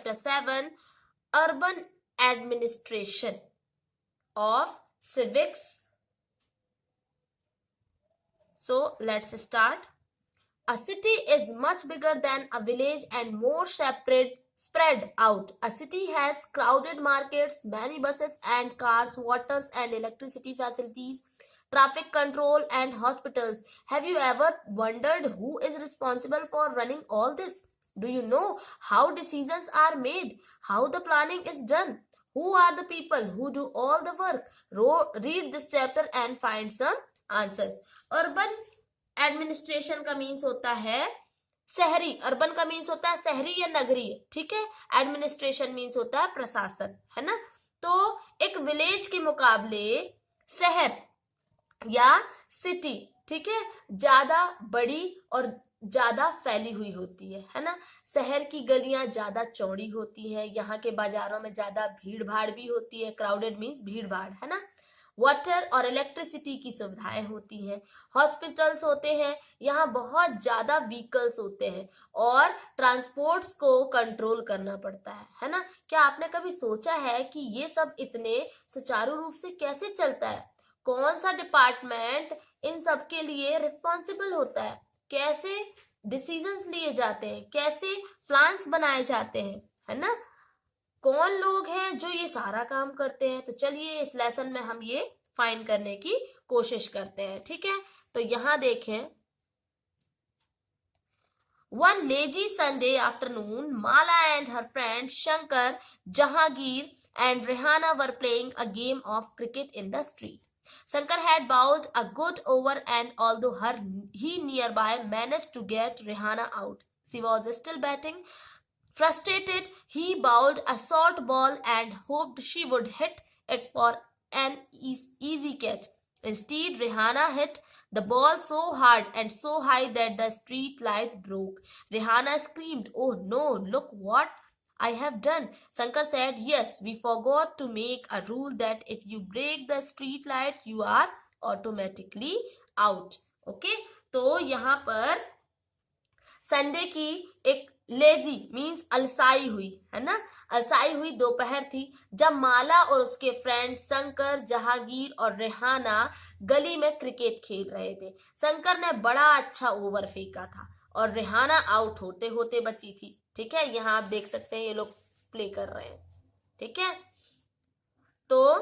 chapter 7, urban administration of civics. So let's start. A city is much bigger than a village and more spread out. A city has crowded markets, many buses and cars, waters and electricity facilities, traffic control and hospitals. Have you ever wondered who is responsible for running all this? Do you know how decisions are made, how the planning is done? Who are the people who do all the work? Read this chapter and find some answers. Urban administration का means होता है शहरी, urban का means होता है शहरी या नगरीय, ठीक है। एडमिनिस्ट्रेशन मीन्स होता है प्रशासन, है ना। तो एक विलेज के मुकाबले शहर या सिटी, ठीक है, ज्यादा बड़ी और ज्यादा फैली हुई होती है ना। शहर की गलियां ज्यादा चौड़ी होती है, यहाँ के बाजारों में ज्यादा भीड़ भाड़ भी होती है, क्राउडेड मीन्स भीड़ भाड़, है ना। वाटर और इलेक्ट्रिसिटी की सुविधाएं होती हैं, हॉस्पिटल्स होते हैं, यहाँ बहुत ज्यादा व्हीकल्स होते हैं और ट्रांसपोर्ट्स को कंट्रोल करना पड़ता है ना। क्या आपने कभी सोचा है कि ये सब इतने सुचारू रूप से कैसे चलता है? कौन सा डिपार्टमेंट इन सब के लिए रिस्पॉन्सिबल होता है? कैसे डिसीजंस लिए जाते हैं, कैसे प्लान्स बनाए जाते हैं, है ना। कौन लोग हैं जो ये सारा काम करते हैं? तो चलिए इस लेसन में हम ये फाइंड करने की कोशिश करते हैं, ठीक है। तो यहां देखें, One lazy Sunday afternoon, Mala and her friend Shankar, Jahangir and Rehana were playing a game of cricket in the street. Shankar had bowled a good over and although he nearby managed to get Rehana out. She was still batting. Frustrated, he bowled a short ball and hoped she would hit it for an easy catch. Instead, Rehana hit the ball so hard and so high that the street light broke. Rehana screamed, "Oh no, look what I have done." Shankar said, "Yes, we forgot to make a rule that if you break the street light, you are automatically out." Okay? तो यहाँ पर Sunday की एक lazy means अलसाई हुई, है ना, अलसाई हुई दोपहर थी जब माला और उसके फ्रेंड शंकर, जहांगीर और रेहाना गली में क्रिकेट खेल रहे थे। शंकर ने बड़ा अच्छा ओवर फेंका था और रेहाना आउट होते होते बची थी, ठीक है। यहाँ आप देख सकते हैं ये लोग प्ले कर रहे हैं, ठीक है। तो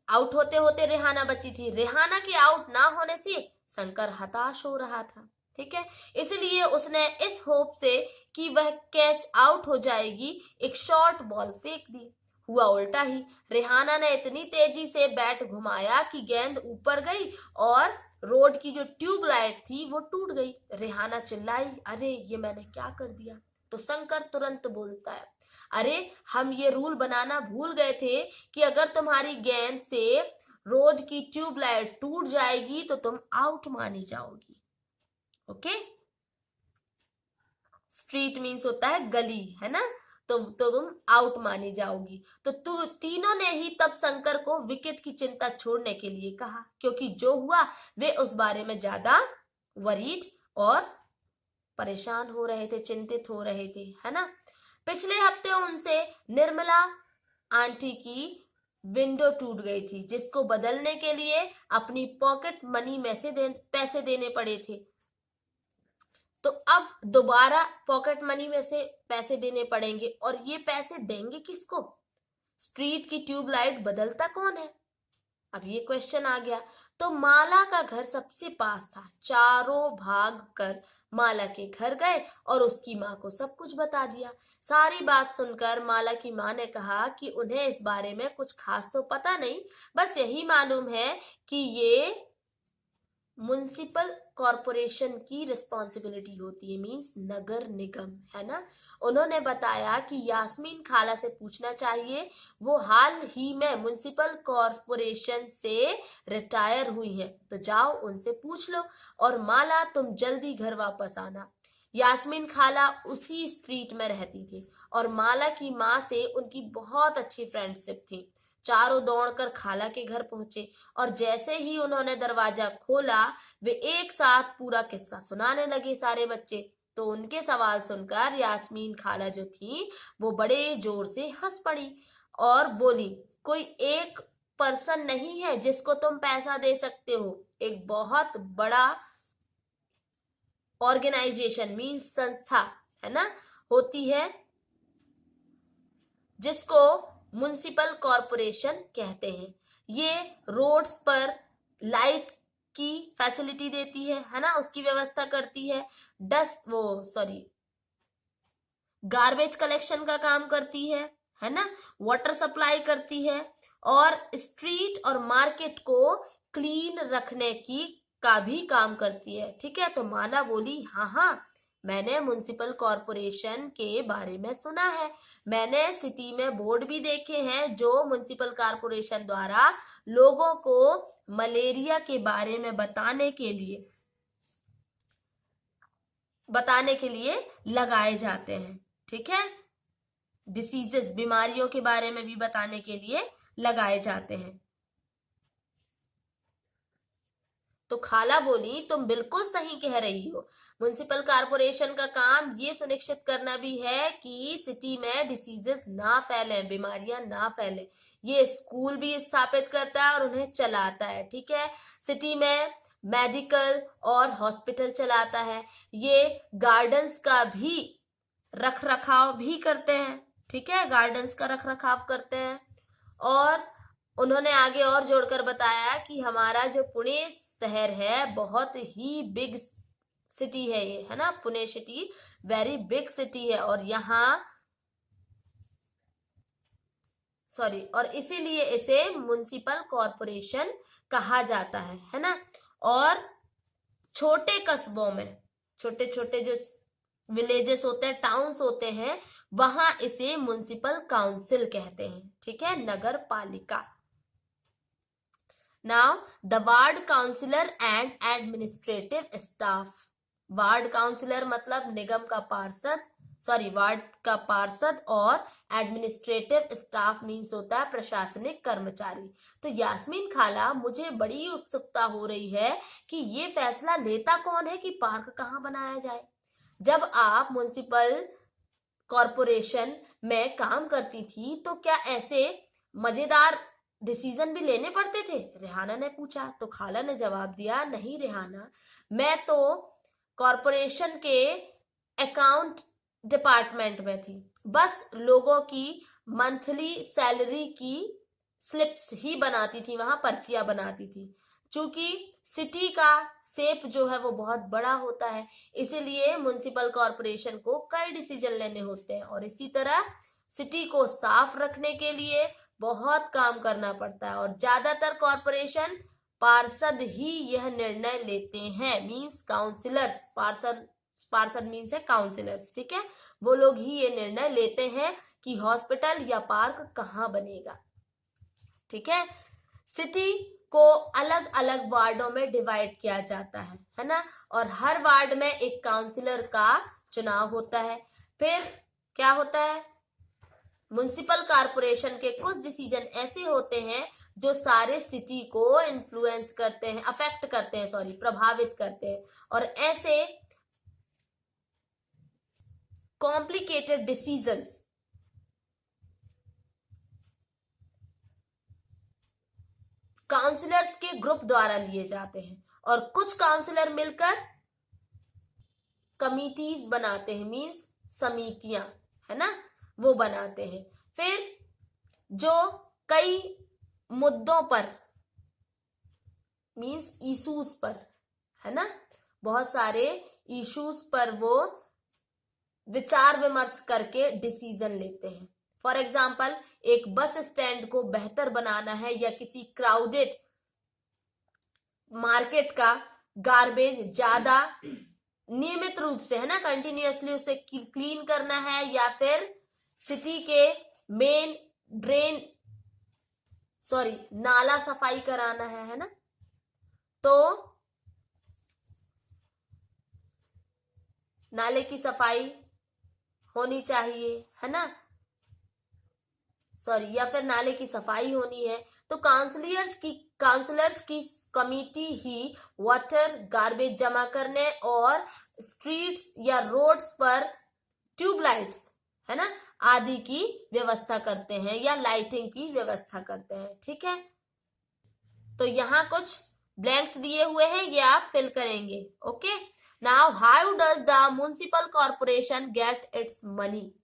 आउट होते होते रेहाना बची थी। रेहाना के आउट ना होने से शंकर हताश हो रहा था, ठीक है। इसलिए उसने इस होप से कि वह कैच आउट हो जाएगी एक शॉर्ट बॉल फेंक दी। हुआ उल्टा ही। रेहाना ने इतनी तेजी से बैट घुमाया कि गेंद ऊपर गई और रोड की जो ट्यूब लाइट थी वो टूट गई। रेहाना चिल्लाई, "अरे ये मैंने क्या कर दिया?" तो शंकर तुरंत बोलता है, "अरे हम ये रूल बनाना भूल गए थे कि अगर तुम्हारी गेंद से रोड की ट्यूब लाइट टूट जाएगी तो तुम आउट मानी जाओगी." ओके, स्ट्रीट मीन्स होता है गली, है ना। तो तुम आउट मानी जाओगी। तो तीनों ने ही तब शंकर को विकेट की चिंता छोड़ने के लिए कहा, क्योंकि जो हुआ वे उस बारे में ज्यादा वरीड और परेशान हो रहे थे, चिंतित हो रहे थे, है ना। पिछले हफ्ते उनसे निर्मला आंटी की विंडो टूट गई थी, जिसको बदलने के लिए अपनी पॉकेट मनी में से पैसे देने पड़े थे। तो अब दोबारा पॉकेट मनी में से पैसे देने पड़ेंगे और ये पैसे देंगे किसको? स्ट्रीट की ट्यूबलाइट बदलता कौन है? अब ये क्वेश्चन आ गया। तो माला का घर सबसे पास था। चारों भाग कर माला के घर गए और उसकी माँ को सब कुछ बता दिया। सारी बात सुनकर माला की माँ ने कहा कि उन्हें इस बारे में कुछ खास तो पता नहीं, बस यही मालूम है कि ये म्युनिसिपल कॉरपोरेशन की रिस्पॉन्सिबिलिटी होती है, मीन्स नगर निगम, है ना। उन्होंने बताया कि यास्मीन खाला से पूछना चाहिए, वो हाल ही में म्युनिसिपल कॉरपोरेशन से रिटायर हुई हैं, तो जाओ उनसे पूछ लो। और माला तुम जल्दी घर वापस आना। यास्मीन खाला उसी स्ट्रीट में रहती थी और माला की माँ से उनकी बहुत अच्छी फ्रेंडशिप थी। चारों दौड़कर खाला के घर पहुंचे और जैसे ही उन्होंने दरवाजा खोला वे एक साथ पूरा किस्सा सुनाने लगे। सारे बच्चे तो उनके सवाल सुनकर यास्मीन खाला जो थी वो बड़े जोर से हंस पड़ी और बोली, कोई एक पर्सन नहीं है जिसको तुम पैसा दे सकते हो, एक बहुत बड़ा ऑर्गेनाइजेशन मीन्स संस्था है ना होती है जिसको म्युनिसिपल कॉरपोरेशन कहते हैं। ये रोड्स पर लाइट की फैसिलिटी देती है ना, उसकी व्यवस्था करती है। गार्बेज कलेक्शन का काम करती है ना, वाटर सप्लाई करती है और स्ट्रीट और मार्केट को क्लीन रखने की का भी काम करती है। ठीक है, तो माला बोली, हाँ हाँ, मैंने म्युनिसिपल कॉरपोरेशन के बारे में सुना है। मैंने सिटी में बोर्ड भी देखे हैं जो म्युनिसिपल कॉरपोरेशन द्वारा लोगों को मलेरिया के बारे में बताने के लिए लगाए जाते हैं। ठीक है, डिसीजेस बीमारियों के बारे में भी बताने के लिए लगाए जाते हैं। तो खाला बोली, तुम बिल्कुल सही कह रही हो। म्युनिसिपल कॉरपोरेशन का काम ये सुनिश्चित करना भी है कि सिटी में डिसीजेस ना फैले, बीमारियां ना फैले। ये स्कूल भी स्थापित करता है और उन्हें चलाता है। ठीक है, सिटी में मेडिकल और हॉस्पिटल चलाता है। ये गार्डन्स का भी रख रखाव भी करते हैं। ठीक है, गार्डन्स का रख रखाव करते हैं। और उन्होंने आगे और जोड़कर बताया कि हमारा जो पुणे शहर है बहुत ही बिग सिटी है ये, है ना, Pune city very big city है और और इसीलिए इसे म्युनिसिपल कॉरपोरेशन कहा जाता है ना। और छोटे कस्बों में, छोटे छोटे जो विलेजेस होते हैं, टाउन्स होते हैं, वहां इसे म्युनिसिपल काउंसिल कहते हैं। ठीक है, नगर पालिका। Now the ward councillor and administrative staff. Ward councillor मतलब निगम का पार्षद, वार्ड का पार्षद, और एडमिनिस्ट्रेटिव स्टाफ मीन्स होता है प्रशासनिक कर्मचारी। तो यास्मीन खाला, मुझे बड़ी उत्सुकता हो रही है कि ये फैसला लेता कौन है कि पार्क कहाँ बनाया जाए। जब आप म्युनिसिपल कॉरपोरेशन में काम करती थी तो क्या ऐसे मजेदार डिसीजन भी लेने पड़ते थे? रेहाना ने पूछा। तो खाला ने जवाब दिया, नहीं रेहाना, मैं तो कॉरपोरेशन के अकाउंट डिपार्टमेंट में थी। बस लोगों की मंथली सैलरी की स्लिप्स ही बनाती थी, वहां पर्चियां बनाती थी। चूंकि सिटी का शेप जो है वो बहुत बड़ा होता है, इसीलिए म्युनिसिपल कॉरपोरेशन को कई डिसीजन लेने होते हैं और इसी तरह सिटी को साफ रखने के लिए बहुत काम करना पड़ता है और ज्यादातर कॉरपोरेशन पार्षद ही यह निर्णय लेते हैं, मींस काउंसिलर्स। पार्षद मीन्स है काउंसिलर्स। ठीक है, वो लोग ही ये निर्णय लेते हैं कि हॉस्पिटल या पार्क कहाँ बनेगा। ठीक है, सिटी को अलग अलग वार्डों में डिवाइड किया जाता है ना, और हर वार्ड में एक काउंसिलर का चुनाव होता है। फिर क्या होता है, म्युनिसिपल कॉरपोरेशन के कुछ डिसीजन ऐसे होते हैं जो सारे सिटी को इन्फ्लुएंस करते हैं, अफेक्ट करते हैं, प्रभावित करते हैं। और ऐसे कॉम्प्लिकेटेड डिसीजंस काउंसलर्स के ग्रुप द्वारा लिए जाते हैं और कुछ काउंसलर मिलकर कमिटीज बनाते हैं, मींस समितियां, है ना, वो बनाते हैं। फिर जो कई मुद्दों पर मींस इश्यूज पर, है ना, बहुत सारे इश्यूज पर वो विचार विमर्श करके डिसीजन लेते हैं। फॉर एग्जाम्पल, एक बस स्टैंड को बेहतर बनाना है या किसी क्राउडेड मार्केट का गार्बेज ज्यादा नियमित रूप से, है ना, कंटिन्यूअसली उसे क्लीन करना है, या फिर सिटी के मेन नाला सफाई कराना है ना, तो नाले की सफाई होनी चाहिए, है ना। सॉरी या फिर नाले की सफाई होनी है तो काउंसलर्स की कमिटी ही वाटर गार्बेज जमा करने और स्ट्रीट्स या रोड्स पर ट्यूबलाइट्स है ना आदि की व्यवस्था करते हैं या लाइटिंग की व्यवस्था करते हैं। ठीक है, तो यहाँ कुछ ब्लैंक्स दिए हुए हैं, ये आप फिल करेंगे। Okay, now how does the municipal corporation get its money?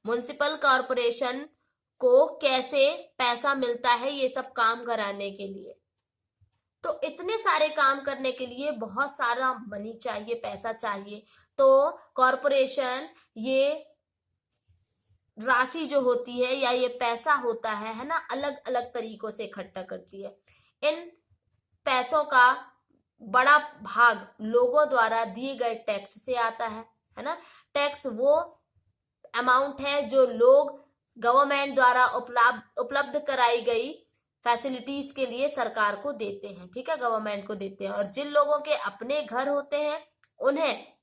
Municipal corporation को कैसे पैसा मिलता है ये सब काम कराने के लिए? तो इतने सारे काम करने के लिए बहुत सारा मनी चाहिए, पैसा चाहिए। तो कॉर्पोरेशन ये राशि जो होती है या ये पैसा होता है ना, अलग अलग तरीकों से इकट्ठा करती है। इन पैसों का बड़ा भाग लोगों द्वारा दिए गए टैक्स से आता है ना। टैक्स वो अमाउंट है जो लोग गवर्नमेंट द्वारा उपलब्ध कराई गई फैसिलिटीज के लिए सरकार को देते हैं। ठीक है, गवर्नमेंट को देते हैं। और जिन लोगों के अपने घर होते हैं उन्हें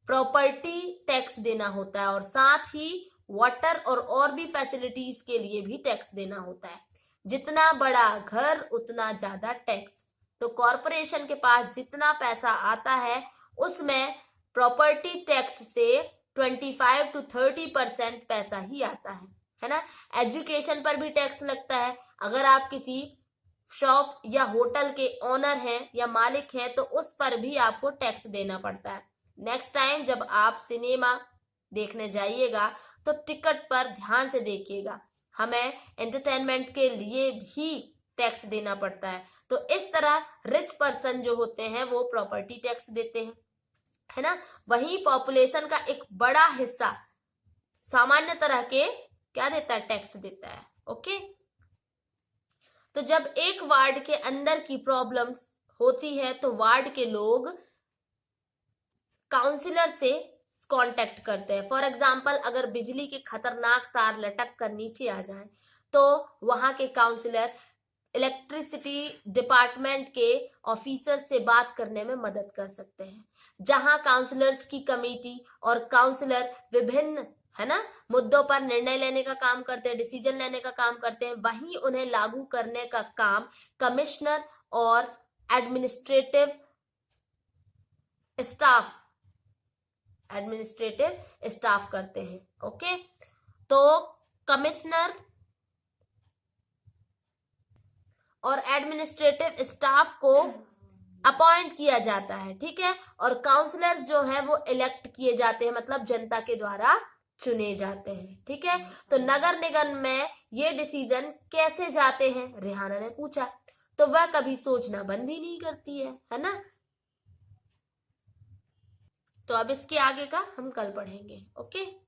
प्रॉपर्टी टैक्स देना होता है और साथ ही वाटर और भी फैसिलिटीज के लिए भी टैक्स देना होता है। जितना बड़ा घर उतना ज्यादा टैक्स। तो कॉर्पोरेशन के पास जितना पैसा आता है उसमें प्रॉपर्टी टैक्स से 25 to 30% पैसा ही आता है ना। एजुकेशन पर भी टैक्स लगता है। अगर आप किसी शॉप या होटल के ओनर हैं या मालिक हैं तो उस पर भी आपको टैक्स देना पड़ता है। नेक्स्ट टाइम जब आप सिनेमा देखने जाइएगा तो टिकट पर ध्यान से देखिएगा, हमें एंटरटेनमेंट के लिए भी टैक्स देना पड़ता है। तो इस तरह रिच पर्सन जो होते हैं वो प्रॉपर्टी टैक्स देते हैं, है ना। वहीं पॉपुलेशन का एक बड़ा हिस्सा सामान्य तरह के क्या देता है, टैक्स देता है। ओके, तो जब एक वार्ड के अंदर की प्रॉब्लम्स होती है तो वार्ड के लोग काउंसिलर से कांटेक्ट करते हैं। फॉर एग्जांपल, अगर बिजली के खतरनाक तार लटक कर नीचे आ जाएं तो वहां के काउंसिलर इलेक्ट्रिसिटी डिपार्टमेंट के ऑफिसर से बात करने में मदद कर सकते हैं। जहां काउंसलर्स की कमेटी और काउंसलर विभिन्न है ना मुद्दों पर निर्णय लेने का काम करते हैं, डिसीजन लेने का काम करते हैं, वहीं उन्हें लागू करने का काम कमिश्नर और एडमिनिस्ट्रेटिव स्टाफ करते हैं। ओके, तो कमिश्नर और एडमिनिस्ट्रेटिव स्टाफ को अपॉइंट किया जाता है। ठीक है, और काउंसलर्स जो है वो इलेक्ट किए जाते हैं, मतलब जनता के द्वारा चुने जाते हैं। ठीक है, तो नगर निगम में ये डिसीजन कैसे जाते हैं, रेहाना ने पूछा। तो वह कभी सोचना बंद ही नहीं करती है ना। तो अब इसके आगे का हम कल पढ़ेंगे। ओके।